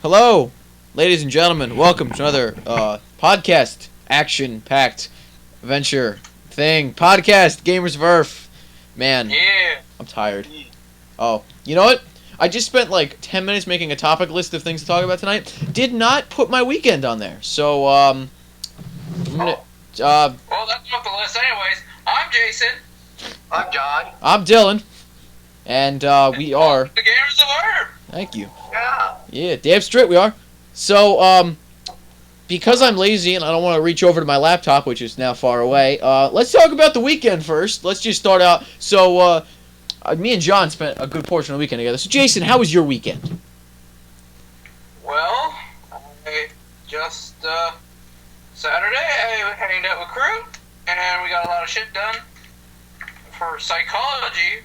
Hello, ladies and gentlemen. Welcome to another podcast, action-packed adventure thing. Podcast, Gamerz of Erf. Man, Yeah. I'm tired. Oh, you know what? I just spent like 10 minutes making a topic list of things to talk about tonight. Did not put my weekend on there. So, I'm gonna, Well, that's off the list anyways. I'm Jason. I'm John. I'm Dylan. And, we are... The Gamerz of Erf. Thank you. Yeah. Yeah, damn straight we are. So, because I'm lazy and I don't want to reach over to my laptop, which is now far away, let's talk about the weekend first. Let's just start out. So, me and John spent a good portion of the weekend together. So, Jason, how was your weekend? Well, I just, Saturday I hanged out with crew, and we got a lot of shit done for psychology,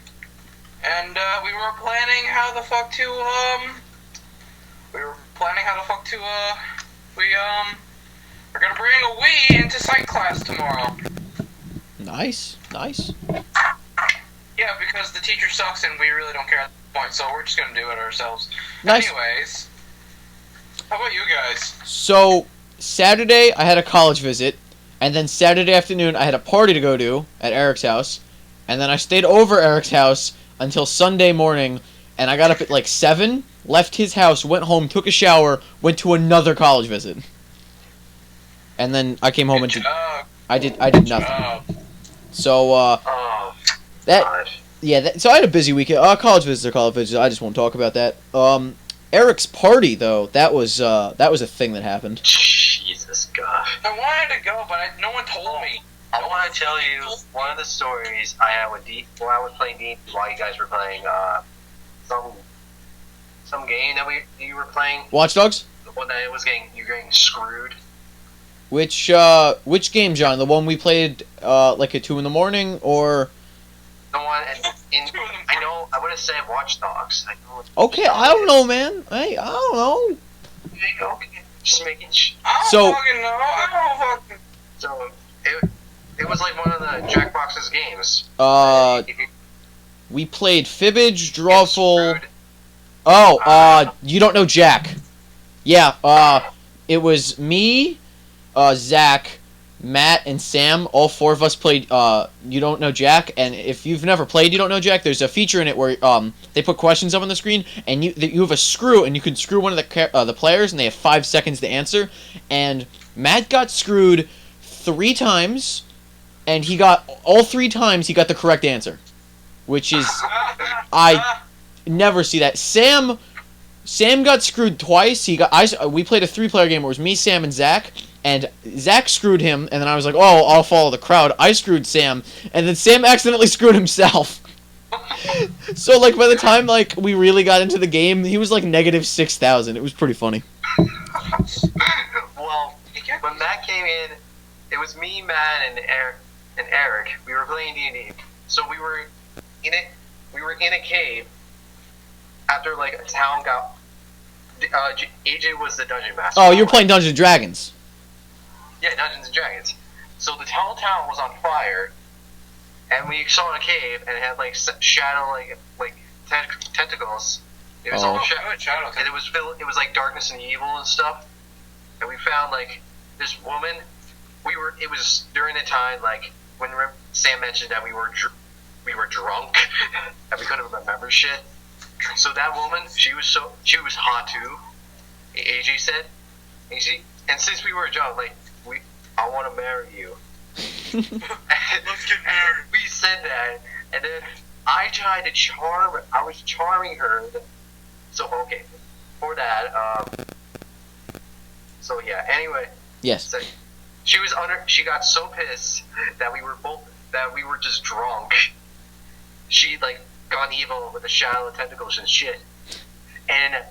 and, we were planning how the fuck to, we're gonna bring a Wii into psych class tomorrow. Nice. Yeah, because the teacher sucks and we really don't care at this point, so we're just gonna do it ourselves. Nice. Anyways, how about you guys? So, Saturday I had a college visit, and then Saturday afternoon I had a party to go to at Eric's house, and then I stayed over Eric's house until Sunday morning, and I got up at like 7, left his house, went home, took a shower, went to another college visit. And then I came home and I did nothing. So, Oh, that... gosh. Yeah, so I had a busy weekend. College visits are college visits. I just won't talk about that. Eric's party, though, that was a thing that happened. Jesus, gosh. I wanted to go, but no one told me. I want to tell you one of the stories I had with when I was playing D while you guys were playing some game that you were playing. Watch Dogs? The one that you were getting screwed. Which game, John? The one we played like at 2 in the morning, or? The one I know I would have said Watch Dogs. Okay, I don't know, man. Hey, I don't know. Okay, just making. I don't So- fucking know. I don't fucking... So it was like one of the Jackbox's games. We played Fibbage, Drawful. Screwed. You don't know Jack. Yeah, it was me, Zach, Matt, and Sam. All 4 of us played You Don't Know Jack, and if you've never played You Don't Know Jack, there's a feature in it where they put questions up on the screen, and you have a screw, and you can screw one of the players, and they have 5 seconds to answer. And Matt got screwed 3 times, and he got all 3 times he got the correct answer, which is I never see that. Sam got screwed twice. We played a 3-player game where it was me, Sam, and Zach. And Zach screwed him, and then I was like, oh, I'll follow the crowd. I screwed Sam, and then Sam accidentally screwed himself. So, like, by the time, like, we really got into the game, he was, like, negative 6,000. It was pretty funny. Well, when Matt came in, it was me, Matt, and Eric. We were playing D&D. So we were in a cave after, like, a town got... AJ was the dungeon master. Oh, you were playing Dungeons & Dragons. Yeah, Dungeons and Dragons. So the whole town was on fire, and we saw a cave, and it had like shadow, like tentacles. It was all shadow, and it was like darkness and evil and stuff. And we found like this woman. It was during the time like when Sam mentioned that we were drunk and we couldn't remember shit. So that woman, she was hot too. AJ said, and since we were drunk, like. I want to marry you. Let's get married. We said that, and then I tried to I was charming her. So, okay, for that, so yeah, anyway. Yes. So she got so pissed that we were just drunk. She, like, gone evil with the shadow of tentacles and shit. And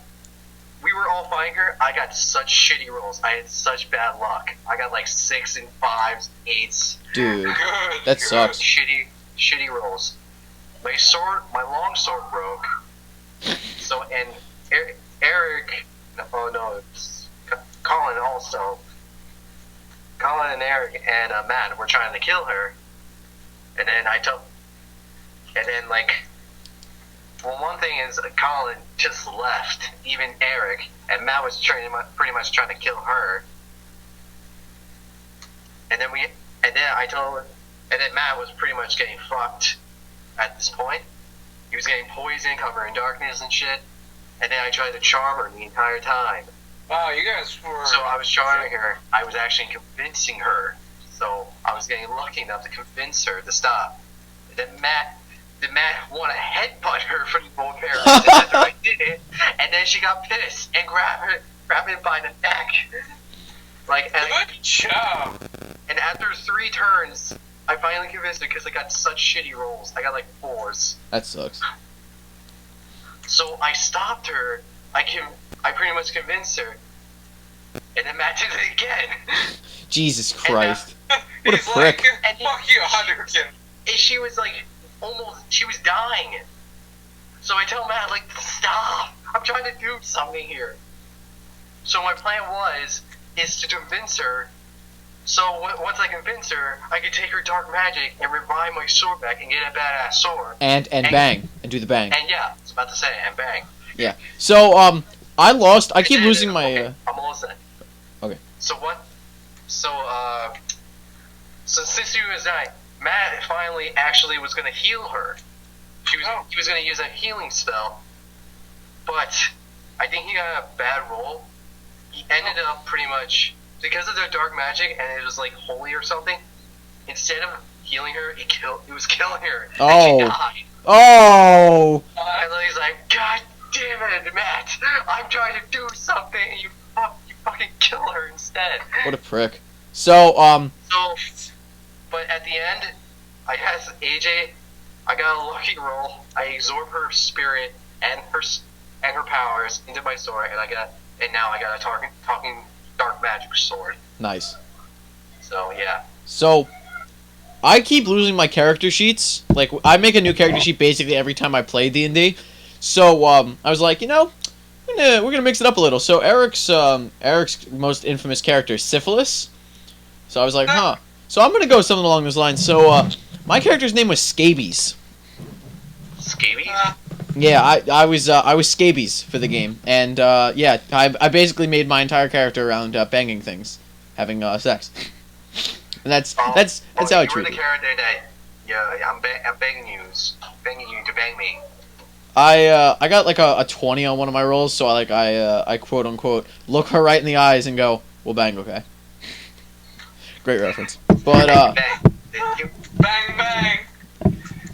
we were all fighting her. I got such shitty rolls. I had such bad luck. I got like 6 and 5s, 8s. Dude, that sucks. Shitty rolls. My long sword broke. So, and Eric, oh no, Colin also. Colin and Eric and Matt were trying to kill her. And then like, well, one thing is Colin, just left, even Eric, and Matt was pretty much trying to kill her. And then Matt was pretty much getting fucked at this point. He was getting poisoned, covered in darkness and shit. And then I tried to charm her the entire time. Wow, you guys were... So I was charming her. I was actually convincing her. So I was getting lucky enough to convince her to stop. And then Matt wanted to headbutt her from the both parents. After I did it, and then she got pissed and grabbed me by the neck. Good job. And after 3 turns, I finally convinced her because I got such shitty rolls. I got like 4s. That sucks. So I stopped her. I pretty much convinced her. And then Matt did it again. Jesus Christ. And, what a he's prick. Like, fuck you, 100%. And she was like, she was dying. So I tell Matt, like, stop. I'm trying to do something here. So my plan is to convince her. So once I convince her, I could take her dark magic and revive my sword back and get a badass sword. And bang. And do the bang. And yeah, I was about to say, and bang. Yeah. So, I lost. I keep losing my... Okay, I'm almost done. Okay. So what... So since you was dying, Matt finally actually was going to heal her. He was going to use a healing spell. But I think he got a bad roll. He ended up pretty much... Because of their dark magic, and it was like holy or something, instead of healing her, he was killing her. Oh. And she died. Oh! And then he's like, God damn it, Matt! I'm trying to do something, and you fucking kill her instead. What a prick. So, but at the end, I had AJ. I got a lucky roll. I absorbed her spirit and her powers into my sword, and now I got a talking dark magic sword. Nice. So yeah. So, I keep losing my character sheets. Like, I make a new character sheet basically every time I play D&D. So, I was like, we're gonna mix it up a little. So Eric's most infamous character is Syphilis. So I was like, huh. So I'm gonna go something along those lines. So, my character's name was Scabies. Scabies? Yeah, I was Scabies for the game, and yeah, I basically made my entire character around banging things, having sex, and that's how I treat it. You were the character that I'm begging you to bang me. I got like a 20 on one of my rolls, so I quote unquote look her right in the eyes and go, "We'll bang, okay?" Great reference, but Bang, bang.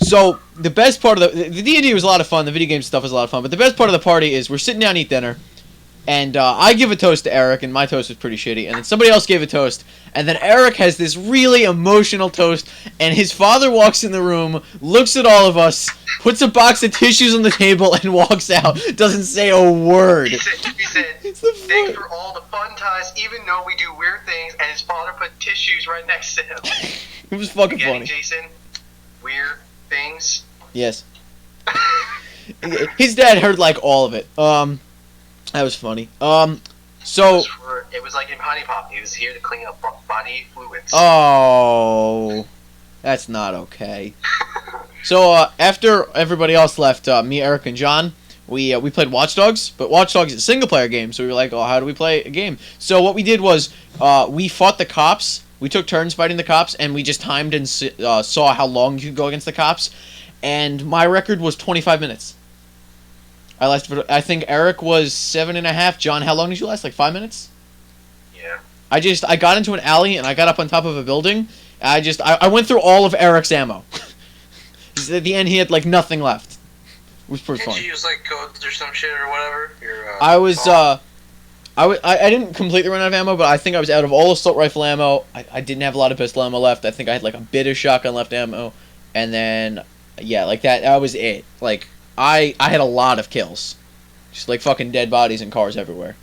So, the best part of the D&D was a lot of fun, the video game stuff was a lot of fun, but the best part of the party is we're sitting down to eat dinner, and I give a toast to Eric, and my toast was pretty shitty, and then somebody else gave a toast, and then Eric has this really emotional toast, and his father walks in the room, looks at all of us, puts a box of tissues on the table, and walks out. Doesn't say a word. He said thanks for all the fun times, even though we do weird things, and his father put tissues right next to him. It was fucking funny. Jason? Weird things. Yes. His dad heard like all of it. That was funny. So it was like in Honey Pop. He was here to clean up body fluids. Oh, that's not okay. So after everybody else left, me, Eric, and John, we played Watch Dogs. But Watch Dogs is a single player game, so we were like, oh, how do we play a game? So what we did was we fought the cops. We took turns fighting the cops, and we just timed and saw how long you could go against the cops. And my record was 25 minutes. I lasted. I think Eric was 7.5. John, how long did you last? Like 5 minutes? Yeah. I got into an alley and I got up on top of a building. I went through all of Eric's ammo. At the end, he had like nothing left. It was pretty fun. Did you use like codes or some shit or whatever? I didn't completely run out of ammo, but I think I was out of all assault rifle ammo. I didn't have a lot of pistol ammo left. I think I had like a bit of shotgun left ammo, and then yeah, like that was it. Like I had a lot of kills, just like fucking dead bodies and cars everywhere.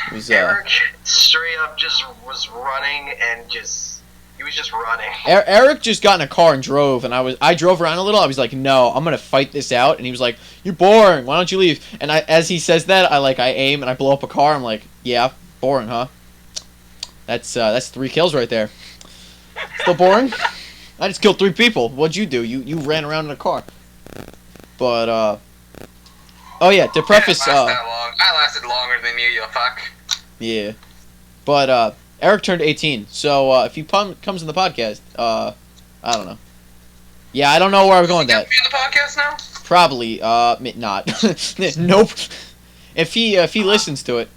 It was Eric straight up just was running and he was just running. Eric just got in a car and drove, and I drove around a little. I was like, no, I'm gonna fight this out, and he was like, you're boring. Why don't you leave? And as he says that, I aim and I blow up a car. I'm like, yeah, boring, huh? That's 3 kills right there. Still boring? I just killed 3 people. What'd you do? You ran around in a car. But Oh yeah, to preface. I didn't last that long. I lasted longer than you fuck. Yeah, but Eric turned 18, so if he comes in the podcast, I don't know. Yeah, I don't know where I'm going with that. Is he gonna be in the podcast now? Probably, not. Nope. If he listens to it,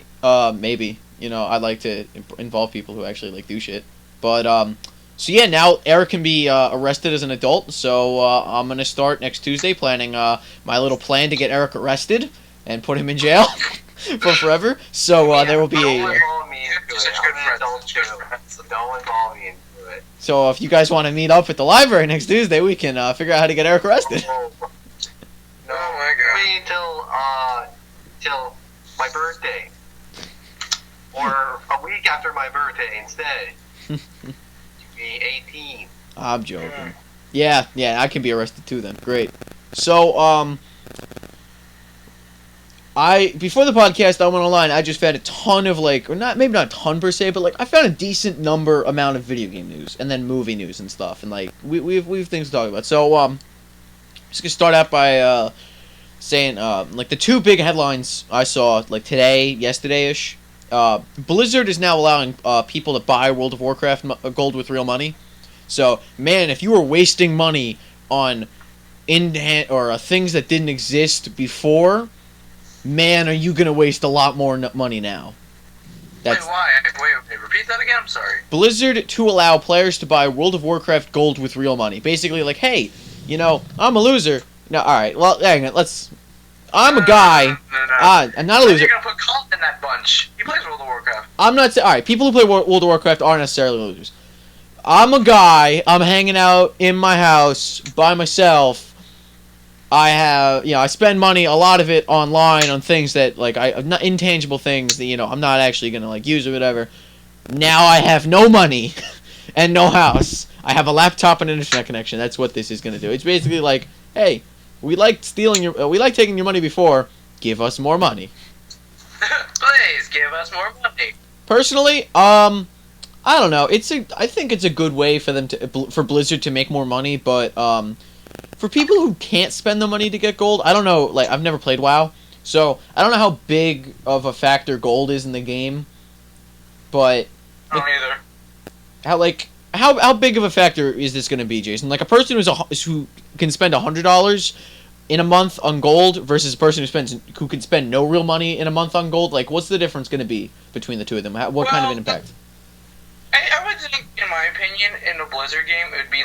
maybe. You know, I'd like to involve people who actually like do shit. But so yeah, now Eric can be arrested as an adult. So I'm gonna start next Tuesday planning my little plan to get Eric arrested and put him in jail for forever. So there will be Don't a. involve me into it. I'm an adult too, so don't involve me into it. So if you guys want to meet up at the library next Tuesday, we can figure out how to get Eric arrested. No, Oh my god. wait till my birthday, or a week after my birthday instead. Be 18. I'm joking. Yeah, I can be arrested too then. Great. So, before the podcast, I went online. I just found a ton of or maybe not a ton per se, but I found a decent amount of video game news and then movie news and stuff, and we've things to talk about. So, just gonna start out by saying the two big headlines I saw today, yesterday-ish. Blizzard is now allowing people to buy World of Warcraft gold with real money. So, man, if you were wasting money on things that didn't exist before, man, are you gonna waste a lot more money now? Wait, why? Wait, repeat that again? I'm sorry. Blizzard to allow players to buy World of Warcraft gold with real money. Basically, hey, I'm a loser. No, alright, well, hang on, I'm a guy. No. I'm not a loser. You're gonna put Colin in that bunch. He plays World of Warcraft. I'm not saying. Alright, people who play World of Warcraft aren't necessarily losers. I'm a guy. I'm hanging out in my house by myself. I spend money, a lot of it online on things that, not intangible things that, I'm not actually gonna, use or whatever. Now I have no money and no house. I have a laptop and an internet connection. That's what this is gonna do. It's basically hey, we like taking your money before. Give us more money. Please give us more money. Personally, I don't know. I think it's a good way for Blizzard to make more money, but for people who can't spend the money to get gold, I don't know. I've never played WoW, so I don't know how big of a factor gold is in the game. But I don't either. How big of a factor is this going to be, Jason? A person who can spend $100 in a month on gold versus a person who can spend no real money in a month on gold. What's the difference going to be between the two of them? What kind of an impact? I would think, in my opinion, in a Blizzard game, it would be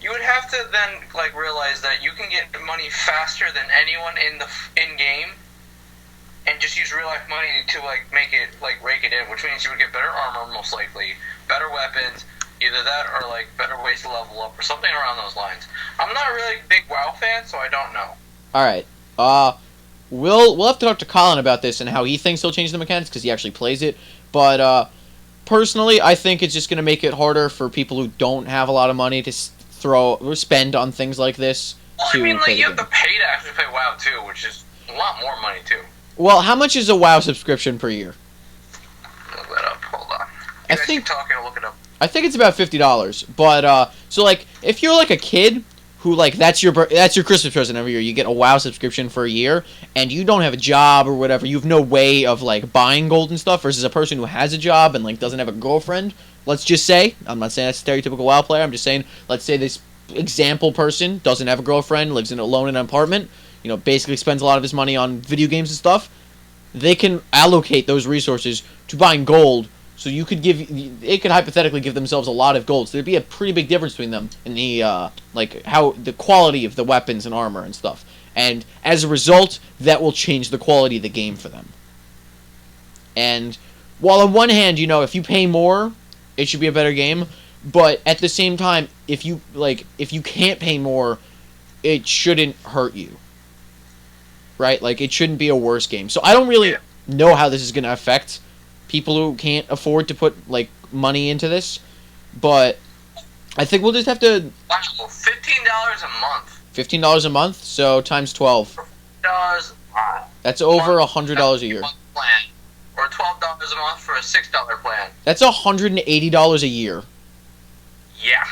you would have to then realize that you can get money faster than anyone in game, and just use real life money to make it rake it in, which means you would get better armor most likely, better weapons, either that or better ways to level up or something around those lines. I'm not really a big WoW fan, so I don't know. All right. We'll have to talk to Colin about this and how he thinks he'll change the mechanics because he actually plays it. But personally, I think it's just going to make it harder for people who don't have a lot of money to throw or spend on things like this. Well, I mean, you have to pay to actually play WoW too, which is a lot more money too. Well, how much is a WoW subscription per year? Look that up. Hold on. You guys keep talking. I'll look it up. I think it's about $50. But so if you're a kid who that's your Christmas present every year, you get a WoW subscription for a year, and you don't have a job or whatever, you have no way of buying gold and stuff. Versus a person who has a job and doesn't have a girlfriend. Let's just say, I'm not saying that's a stereotypical WoW player. I'm just saying, let's say this example person doesn't have a girlfriend, lives alone in an apartment. Basically spends a lot of his money on video games and stuff. They can allocate those resources to buying gold. So they could hypothetically give themselves a lot of gold. So there'd be a pretty big difference between them in the how the quality of the weapons and armor and stuff. And as a result, that will change the quality of the game for them. And while on one hand, if you pay more, it should be a better game. But at the same time, if you can't pay more, it shouldn't hurt you. Right? It shouldn't be a worse game. So I don't really know how this is going to affect people who can't afford to put money into this, but I think we'll just have to. Wow, $15 a month. $15 a month, so times 12. $15. That's over $100 a year. Plan. Or $12 a month for a $6 plan. That's $180 a year. Yeah.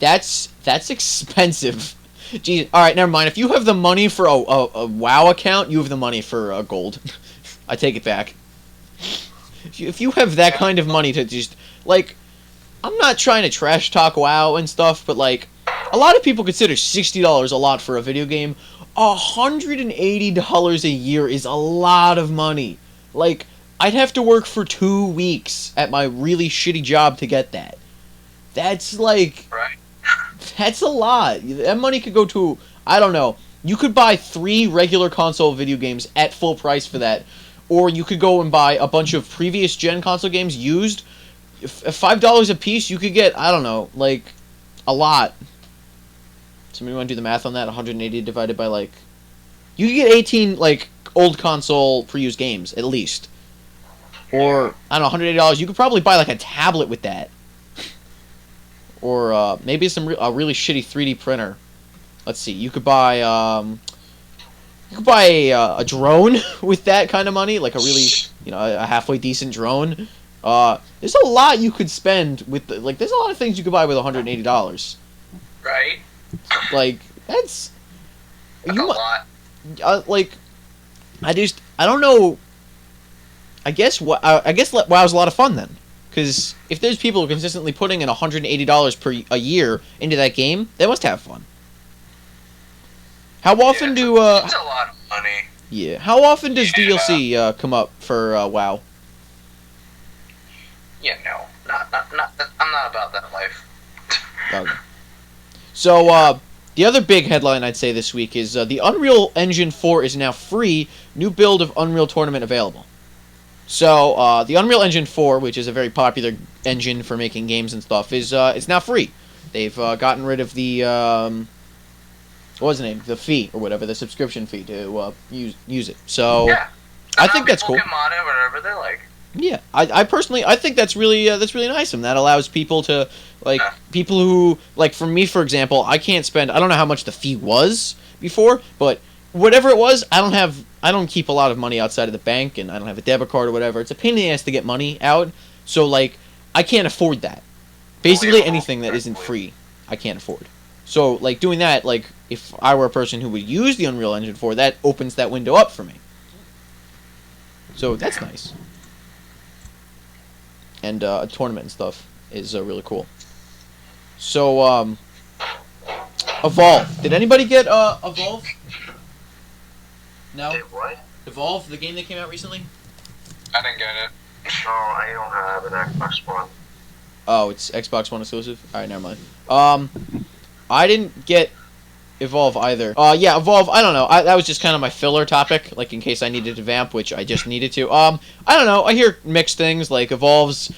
That's expensive. Geez, all right, never mind. If you have the money for a WoW account, you have the money for gold. I take it back. If you have that kind of money to just like, I'm not trying to trash talk WoW and stuff, but like, a lot of people consider $60 a lot for a video game. $180 a year is a lot of money. Like, I'd have to work for 2 weeks at my really shitty job to get that. That's like, Right. that's a lot. That money could go to, I don't know, you could buy 3 regular console video games at full price for that. Or you could go and buy a bunch of previous gen console games used. $5 a piece, you could get, I don't know, like, a lot. Somebody want to do the math on that? 180 divided by, like, you could get 18, like, old console pre-used games, at least. Or, I don't know, $180, you could probably buy, like, a tablet with that. Or, maybe a really shitty 3D printer. Let's see, you could buy, a drone with that kind of money, like a really, a halfway decent drone. There's a lot you could spend with, there's a lot of things you could buy with $180. Right. Like, that's a lot. I don't know. I guess WoW's a lot of fun then, because if there's people consistently putting in $180 per a year into that game, they must have fun. How often it's do it's a lot of money. Yeah, how often does DLC come up for WoW? Yeah, no, not. I'm not about that life. Okay. So, the other big headline I'd say this week is the Unreal Engine 4 is now free. New build of Unreal Tournament available. So, the Unreal Engine 4, which is a very popular engine for making games and stuff, is it's now free. They've gotten rid of the what was the name? The fee or whatever, the subscription fee to use it. So, yeah. I think that's cool. People can mod it whatever they like. Yeah, I personally think that's really nice, and that allows people to people who for me, for example, I don't know how much the fee was before, but whatever it was, I don't keep a lot of money outside of the bank, and I don't have a debit card or whatever. It's a pain in the ass to get money out, so I can't afford that. Basically, anything that isn't free, I can't afford. So doing that, if I were a person who would use the Unreal Engine 4, that opens that window up for me. So that's nice. And a tournament and stuff is really cool. So, Evolve. Did anybody get Evolve? No? Did what? Evolve, the game that came out recently? I didn't get it. No, I don't have an Xbox One. Oh, it's Xbox One exclusive? Alright, never mind. I didn't get Evolve either. Yeah, Evolve, I don't know. That was just kind of my filler topic, in case I needed to vamp, which I just needed to. I don't know. I hear mixed things, Evolve's...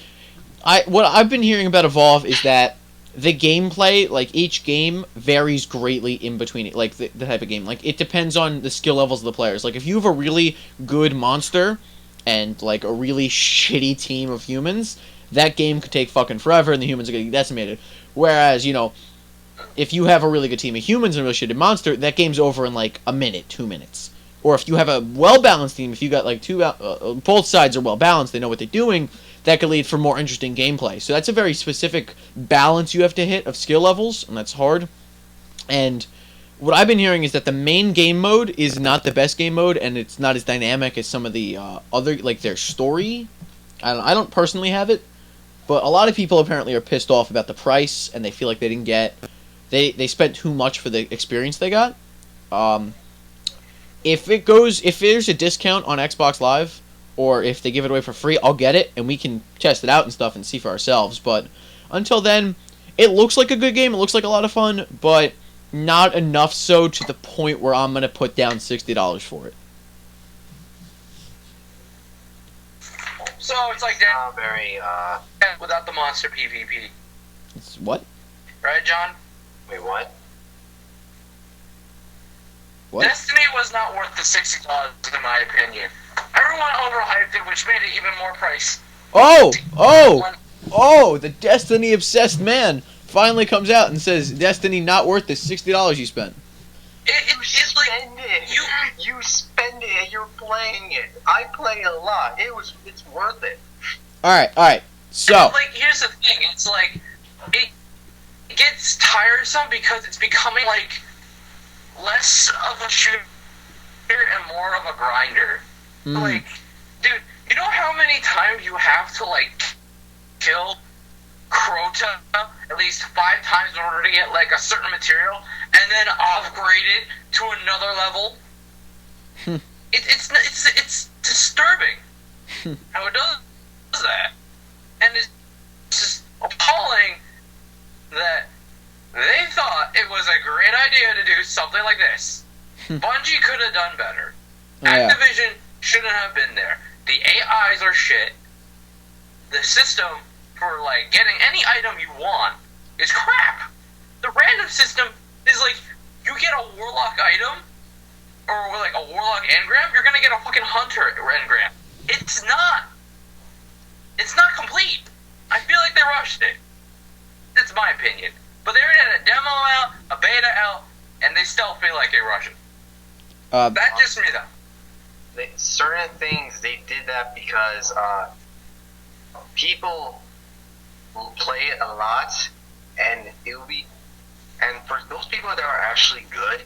What I've been hearing about Evolve is that the gameplay, each game, varies greatly in between it, the type of game. It depends on the skill levels of the players. If you have a really good monster and, a really shitty team of humans, that game could take fucking forever and the humans are getting decimated. Whereas, if you have a really good team of humans and a really shitty monster, that game's over in, a minute, 2 minutes. Or if you have a well-balanced team, if you got, both sides are well-balanced, they know what they're doing, that could lead for more interesting gameplay. So that's a very specific balance you have to hit of skill levels, and that's hard. And what I've been hearing is that the main game mode is not the best game mode, and it's not as dynamic as some of the other, their story. I don't personally have it, but a lot of people apparently are pissed off about the price, and they feel like they didn't get... They spent too much for the experience they got. If there's a discount on Xbox Live, or if they give it away for free, I'll get it, and we can test it out and stuff and see for ourselves. But until then, it looks like a good game. It looks like a lot of fun, but not enough so to the point where I'm going to put down $60 for it. So it's like that. Very, without the monster PvP. It's what? Right, John? Wait, what? What? Destiny was not worth the $60, in my opinion. Everyone overhyped it, which made it even more price. Oh! The Destiny-obsessed man finally comes out and says, Destiny not worth the $60 you spent. It's like, you spend it and you're playing it. I play a lot. It's worth it. Alright. So... here's the thing. It's it gets tiresome because it's becoming less of a shooter and more of a grinder. Like, dude, you know how many times you have to, like, kill Crota at least 5 times in order to get, like, a certain material, and then upgrade it to another level? It's disturbing how it does that. And it's just appalling that they thought it was a great idea to do something like this. Bungie could have done better. Activision shouldn't have been there. The AIs are shit. The system for, like, getting any item you want is crap. The random system is like, you get a Warlock item, or like a Warlock engram, you're gonna get a fucking Hunter engram. It's not complete. I feel like they rushed it. That's my opinion. But they already had a demo out, a beta out, and they still feel like they rushed it. That's just me, though. Certain things, they did that because people will play it a lot, and it'll be, and for those people that are actually good,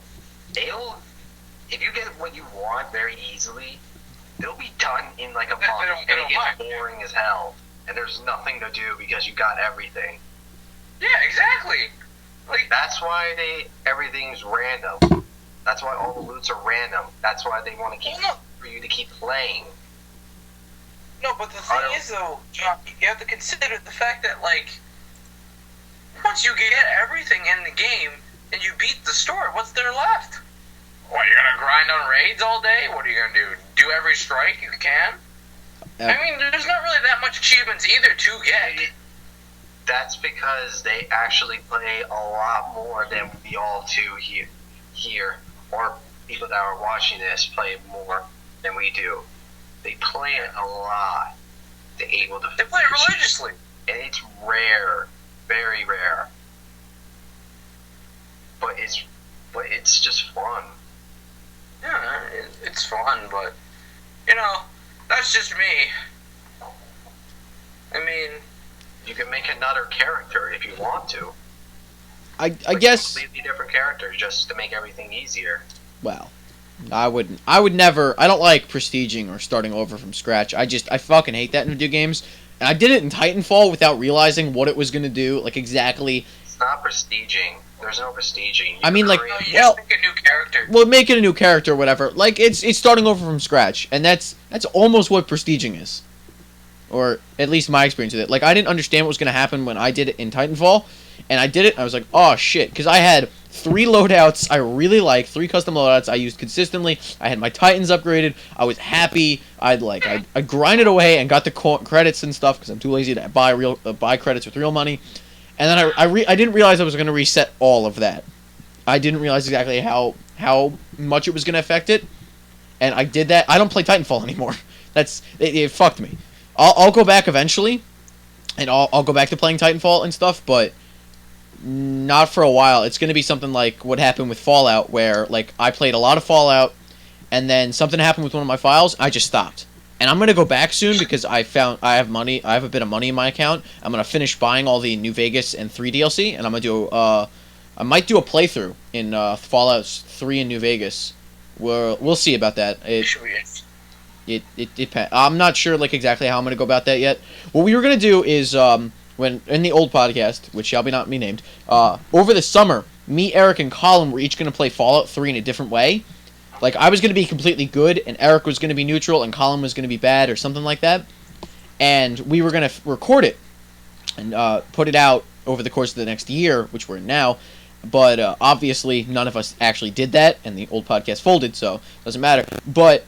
if you get what you want very easily, they'll be done in like a month, and it gets boring as hell, and there's nothing to do because you got everything. Yeah, exactly. Like, that's why everything's random. That's why all the loots are random. That's why they want to keep for you to keep playing. No, but the thing is, though, John, you have to consider the fact that, like, once you get everything in the game and you beat the store, what's there left? What, you're gonna grind on raids all day? What are you gonna do? Do every strike you can? I mean, there's not really that much achievements either to get. That's because they actually play a lot more than we all do here, or people that are watching this play more than we do. They play it a lot. They play it religiously, and it's rare, very rare. But it's just fun. Yeah, it's fun, but you know, that's just me. I mean, you can make another character if you want to. I guess completely different characters just to make everything easier. Well, I would never. I don't like prestiging or starting over from scratch. I fucking hate that in video games. And I did it in Titanfall without realizing what it was gonna do, like exactly. It's not prestiging. There's no prestiging. I mean, like, you just make a new character. Well, making a new character or whatever. Like, it's starting over from scratch, and that's almost what prestiging is, or at least my experience with it. Like, I didn't understand what was gonna happen when I did it in Titanfall, and I did it. And I was like, oh shit, because I had 3 loadouts I really liked, 3 custom loadouts I used consistently. I had my Titans upgraded. I was happy. I grinded away and got the credits and stuff because I'm too lazy to buy credits with real money. And then I didn't realize I was going to reset all of that. I didn't realize exactly how much it was going to affect it, and I did that. I don't play Titanfall anymore. It fucked me. I'll go back eventually, and I'll go back to playing Titanfall and stuff, but not for a while. It's going to be something like what happened with Fallout, where like I played a lot of Fallout, and then something happened with one of my files. I just stopped. And I'm going to go back soon because I have money. I have a bit of money in my account. I'm going to finish buying all the New Vegas and 3 DLC, and I'm going to do I might do a playthrough in Fallout 3 in New Vegas. We'll see about that. I'm not sure like exactly how I'm going to go about that yet. What we were going to do is when in the old podcast, which shall be not be named, over the summer, me, Eric, and Colin were each going to play Fallout 3 in a different way. Like, I was going to be completely good, and Eric was going to be neutral, and Colin was going to be bad, or something like that. And we were going to record it and put it out over the course of the next year, which we're in now. But obviously, none of us actually did that, and the old podcast folded, so it doesn't matter. But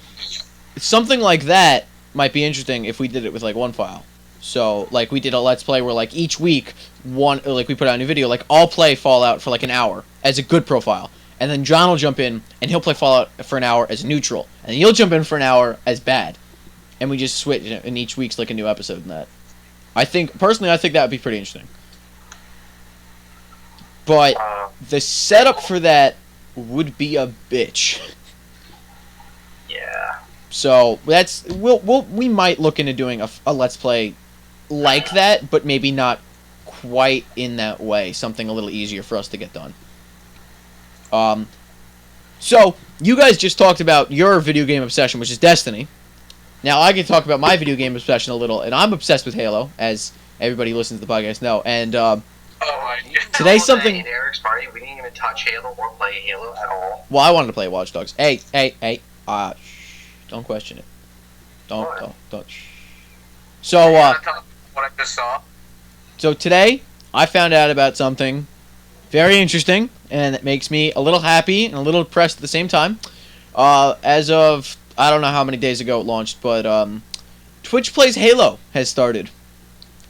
something like that might be interesting if we did it with, like, one file. So, like, we did a Let's Play where, like, each week, we put out a new video, like, I'll play Fallout for, like, an hour as a good profile. And then John will jump in, and he'll play Fallout for an hour as neutral. And you'll jump in for an hour as bad. And we just switch, and each week's like a new episode in that. Personally, I think that would be pretty interesting. But the setup for that would be a bitch. Yeah. So, we might look into doing a Let's Play like that, but maybe not quite in that way. Something a little easier for us to get done. So, you guys just talked about your video game obsession, which is Destiny. Now, I can talk about my video game obsession a little, and I'm obsessed with Halo, as everybody listens to the podcast know. And oh my God. Today's something. In Eric's party, we didn't even touch Halo or play Halo at all. Well, I wanted to play Watch Dogs. Hey, don't question it. Don't. So, What I just saw. So today, I found out about something very interesting, and it makes me a little happy and a little depressed at the same time. As of, I don't know how many days ago it launched, but Twitch Plays Halo has started.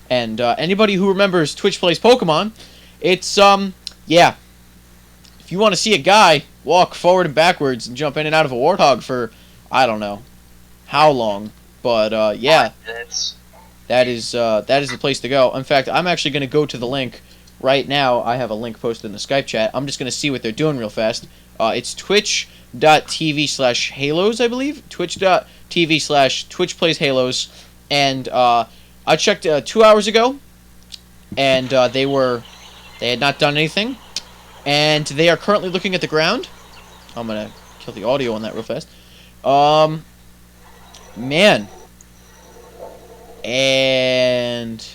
And anybody who remembers Twitch Plays Pokemon, it's, yeah. If you want to see a guy walk forward and backwards and jump in and out of a Warthog for, I don't know how long, but yeah. That is the place to go. In fact, I'm actually going to go to the link right now. I have a link posted in the Skype chat. I'm just going to see what they're doing real fast. It's twitch.tv/halos, I believe. Twitch.tv/twitchplayshalos. And I checked 2 hours ago, and they had not done anything. And they are currently looking at the ground. I'm going to kill the audio on that real fast. Man. And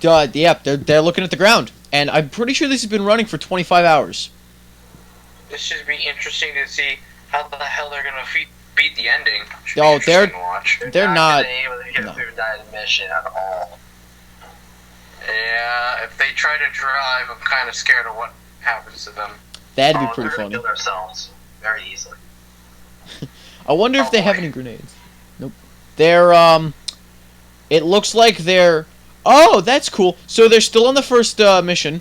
yeah, they're looking at the ground, and I'm pretty sure this has been running for 25 hours. This should be interesting to see how the hell they're gonna beat the ending. Oh, they're not. Able to get through that mission at all. Yeah, if they try to drive, I'm kind of scared of what happens to them. That'd be pretty funny. funny. Kill themselves very easily. I wonder if they have any grenades. Nope. They're it looks like they're. Oh, that's cool. So they're still on the first mission.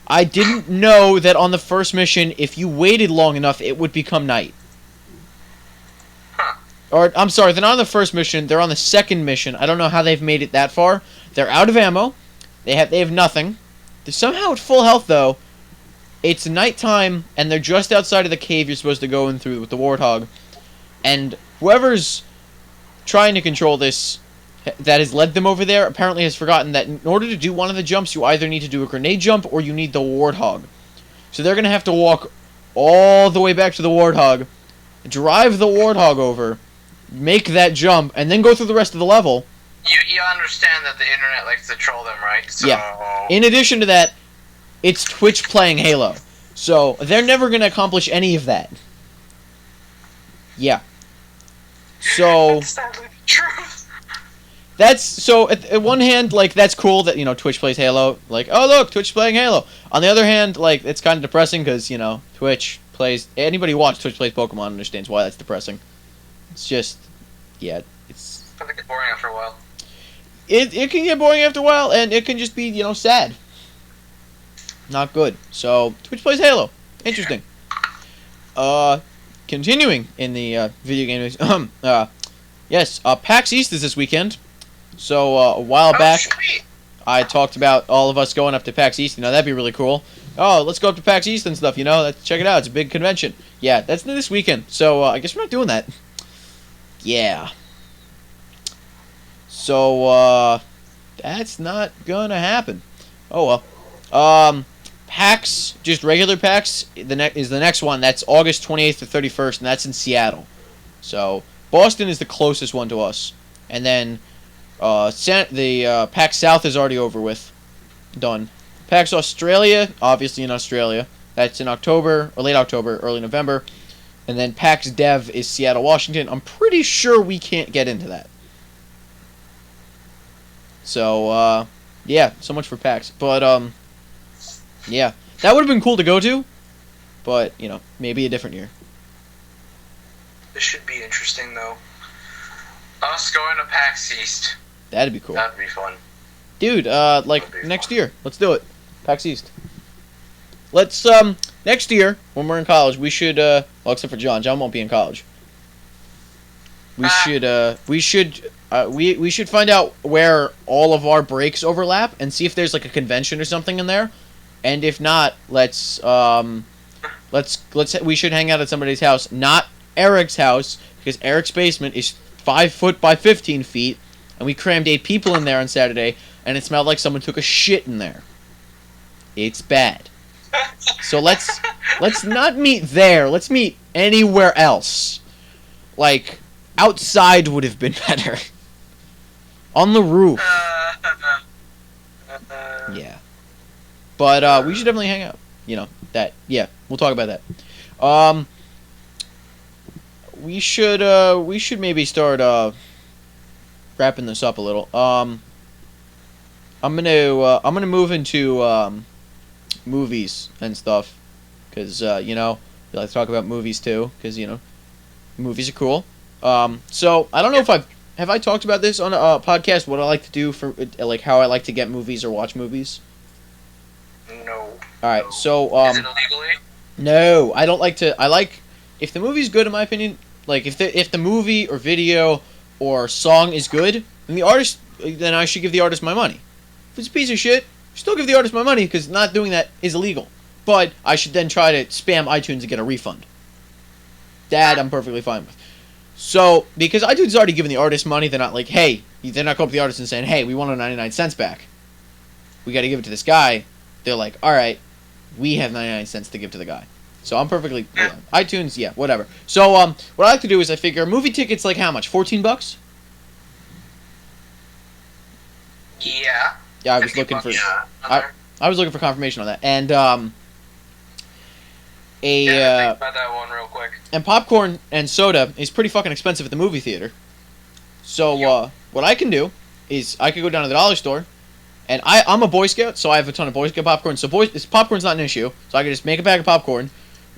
I didn't know that on the first mission, if you waited long enough, it would become night. Huh. Or, I'm sorry, they're not on the first mission. They're on the second mission. I don't know how they've made it that far. They're out of ammo. They have nothing. They're somehow at full health, though. It's nighttime, and they're just outside of the cave you're supposed to go in through with the Warthog. And whoever's trying to control this, that has led them over there, apparently has forgotten that in order to do one of the jumps, you either need to do a grenade jump or you need the Warthog. So they're going to have to walk all the way back to the Warthog, drive the Warthog over, make that jump, and then go through the rest of the level. You understand that the internet likes to troll them, right? So... Yeah. In addition to that, it's Twitch playing Halo. So they're never going to accomplish any of that. Yeah. So... That's sadly the truth. That's, so, at one hand, like, that's cool that, Twitch plays Halo. Like, oh, look, Twitch playing Halo. On the other hand, like, it's kind of depressing because, Twitch plays... Anybody who watches Twitch plays Pokemon understands why that's depressing. It's just... Yeah, it's... I think it's boring after a while. It can get boring after a while, and it can just be, sad. Not good. So, Twitch plays Halo. Interesting. Continuing in the, video game news. Yes, PAX East is this weekend. So, a while back, sweet. I talked about all of us going up to PAX East. That'd be really cool. Oh, let's go up to PAX East and stuff, Let's check it out. It's a big convention. Yeah, that's this weekend. So, I guess we're not doing that. Yeah. So, that's not gonna happen. Oh, well. PAX, just regular PAX, is the next one. That's August 28th to 31st, and that's in Seattle. So, Boston is the closest one to us. And then... the PAX South is already over with. Done. PAX Australia, obviously in Australia. That's in October, or late October, early November. And then PAX Dev is Seattle, Washington. I'm pretty sure we can't get into that. So, yeah, so much for PAX. But, yeah. That would have been cool to go to. But, maybe a different year. This should be interesting, though. Us going to PAX East. That'd be cool. That'd be fun. Dude, next year. Let's do it. PAX East. Let's, next year, when we're in college, we should, well, except for John. John won't be in college. We should find out where all of our breaks overlap and see if there's, like, a convention or something in there. And if not, we should hang out at somebody's house. Not Eric's house, because Eric's basement is 5 foot by 15 feet, and we crammed 8 people in there on Saturday, and it smelled like someone took a shit in there. It's bad. So let's Let's not meet there. Let's meet anywhere else. Like, outside would have been better. On the roof. Yeah. But, we should definitely hang out. You know, that. Yeah, we'll talk about that. We should maybe start, wrapping this up a little. I'm gonna move into, movies and stuff. Because, you know, we like to talk about movies, too. Because, you know, movies are cool. So, I don't know if have I talked about this on a podcast, what I like to do for, like, how I like to get movies or watch movies? No. Alright, so, Is it illegally? No, I don't like to, if the movie's good, in my opinion, like, if the movie or video or song is good, then I should give the artist my money. If it's a piece of shit, still give the artist my money, because not doing that is illegal. But I should then try to spam iTunes and get a refund. That I'm perfectly fine with. So, because iTunes is already giving the artist money, they're not like, hey, they're not going up to the artist and saying, hey, we want our 99 cents back. We got to give it to this guy. They're like, alright, we have 99 cents to give to the guy. So I'm perfectly, iTunes, yeah, whatever. So, what I like to do is I figure movie tickets like how much? $14? Yeah. Yeah, I was looking for, I was looking for confirmation on that. And, think about that one real quick. And popcorn and soda is pretty fucking expensive at the movie theater. So, what I can do is I could go down to the dollar store, and I'm a Boy Scout, so I have a ton of Boy Scout popcorn. So popcorn's not an issue. So I can just make a bag of popcorn,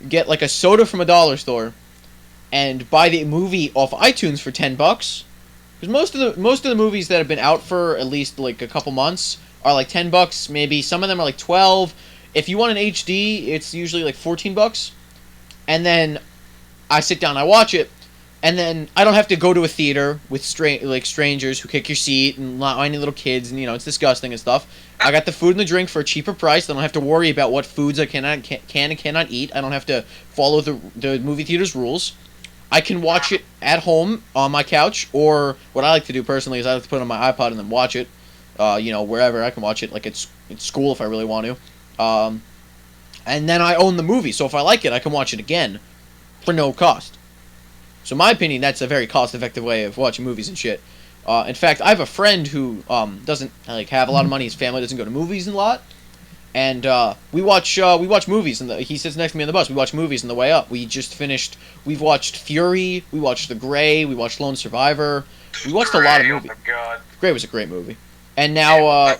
get like a soda from a dollar store, and buy the movie off iTunes for $10. Because most of the movies that have been out for at least like a couple months are like $10. Maybe some of them are like 12. If you want an HD, it's usually like $14. And then I sit down, I watch it, and then I don't have to go to a theater with strangers who kick your seat and whiny little kids, and you know it's disgusting and stuff. I got the food and the drink for a cheaper price. I don't have to worry about what foods I can and cannot eat. I don't have to follow the movie theater's rules. I can watch it at home on my couch, or what I like to do personally is I like to put it on my iPod and then watch it. You know, wherever I can watch it, like it's school if I really want to. And then I own the movie, so if I like it, I can watch it again for no cost. So in my opinion, that's a very cost-effective way of watching movies and shit. In fact, I have a friend who doesn't like have a lot of money. His family doesn't go to movies a lot, and we watch movies. And he sits next to me on the bus. We watch movies on the way up. We've watched Fury. We watched The Grey. We watched Lone Survivor. We watched a lot of movies. Oh my god. Grey was a great movie. And now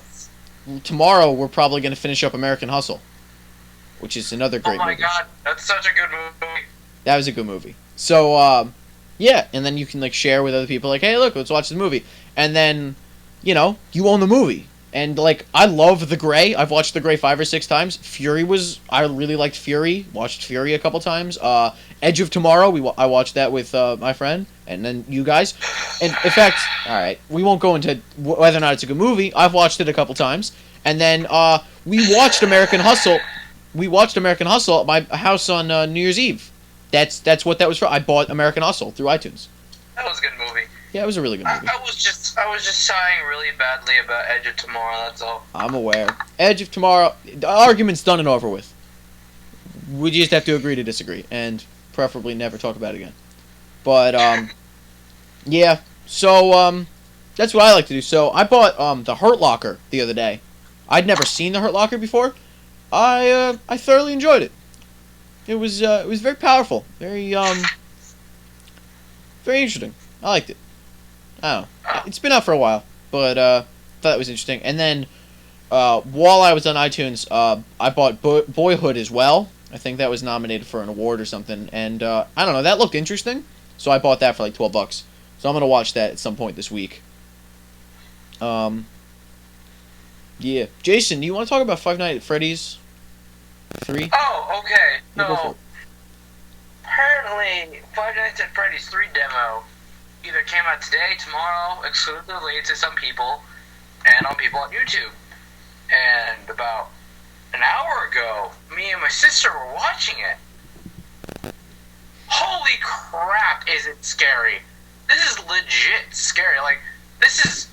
tomorrow we're probably going to finish up American Hustle, which is another great movie. Oh my god, that's such a good movie. That was a good movie. So, yeah, and then you can, like, share with other people, like, hey, look, let's watch this movie. And then, you know, you own the movie. And, like, I love The Grey. I've watched The Grey 5 or 6 times. I really liked Fury. Watched Fury a couple times. Edge of Tomorrow, I watched that with my friend. And then you guys. And, in fact, alright, we won't go into whether or not it's a good movie. I've watched it a couple times. And then, we watched American Hustle. We watched American Hustle at my house on New Year's Eve. That's what that was for. I bought American Hustle through iTunes. That was a good movie. Yeah, it was a really good movie. I was just sighing really badly about Edge of Tomorrow. That's all. I'm aware. Edge of Tomorrow. The argument's done and over with. We just have to agree to disagree, and preferably never talk about it again. But yeah. So that's what I like to do. So I bought the Hurt Locker the other day. I'd never seen the Hurt Locker before. I thoroughly enjoyed it. It was very powerful, very interesting. I liked it. I don't know. It's been out for a while, but thought it was interesting. And then while I was on iTunes, I bought Boyhood as well. I think that was nominated for an award or something. And I don't know, that looked interesting, so I bought that for like $12. So I'm gonna watch that at some point this week. Yeah, Jason, do you want to talk about Five Nights at Freddy's 3? Oh, okay. Go for So, it. apparently, Five Nights at Freddy's 3 demo either came out today, tomorrow, exclusively to some people, and on people on YouTube. And about an hour ago, me and my sister were watching it. Holy crap, is it scary. This is legit scary. Like, this is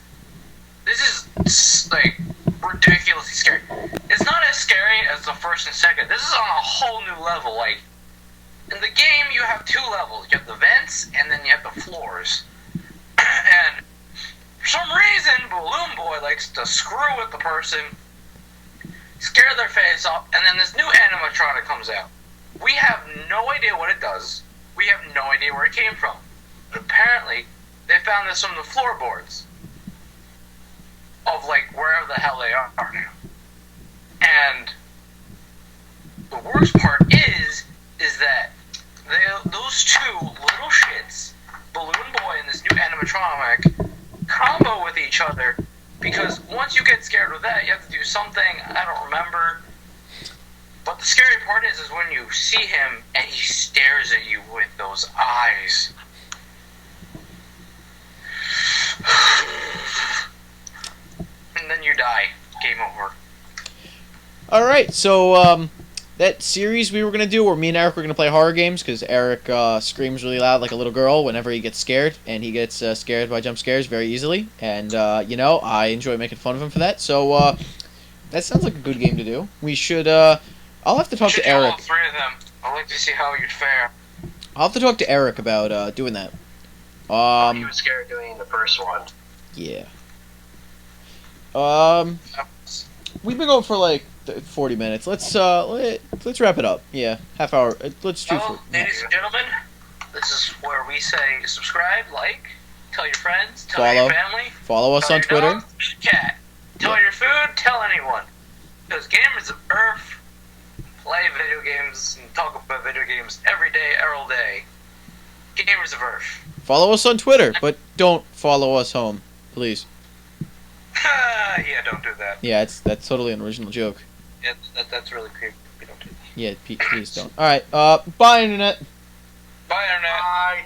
like, ridiculously scary. It's not as scary as the first and second. This is on a whole new level. Like, in the game, you have 2 levels. You have the vents, and then you have the floors. And for some reason, Balloon Boy likes to screw with the person, scare their face off, and then this new animatronic comes out. We have no idea what it does. We have no idea where it came from. But apparently, they found this from the floorboards of, like, wherever the hell they are now. And the worst part is that those 2 little shits, Balloon Boy and this new animatronic, combo with each other, because once you get scared with that, you have to do something, I don't remember. But the scary part is when you see him and he stares at you with those eyes. And then you die. Game over. Alright, so, that series we were going to do where me and Eric were going to play horror games, because Eric screams really loud like a little girl whenever he gets scared, and he gets scared by jump scares very easily, and, I enjoy making fun of him for that, so, that sounds like a good game to do. We should, I'll have to talk to Eric. All 3 of them. I'd like to see how you'd fare. I'll have to talk to Eric about, doing that. He was scared doing the first one. Yeah. We've been going for, like, 40 minutes. Let's wrap it up. Yeah, half hour. Let's shoot for. Ladies and gentlemen, this is where we say subscribe, like, tell your friends, tell your family, follow us on Twitter. Dog, cat, tell your food, tell anyone. Because Gamerz of Erf play video games and talk about video games every day, all day. Gamerz of Erf. Follow us on Twitter, but don't follow us home, please. Yeah, don't do that. Yeah, that's totally an original joke. Yeah, that's really creepy. Don't do that. Yeah, please don't. Alright, bye, Internet. Bye, Internet. Bye.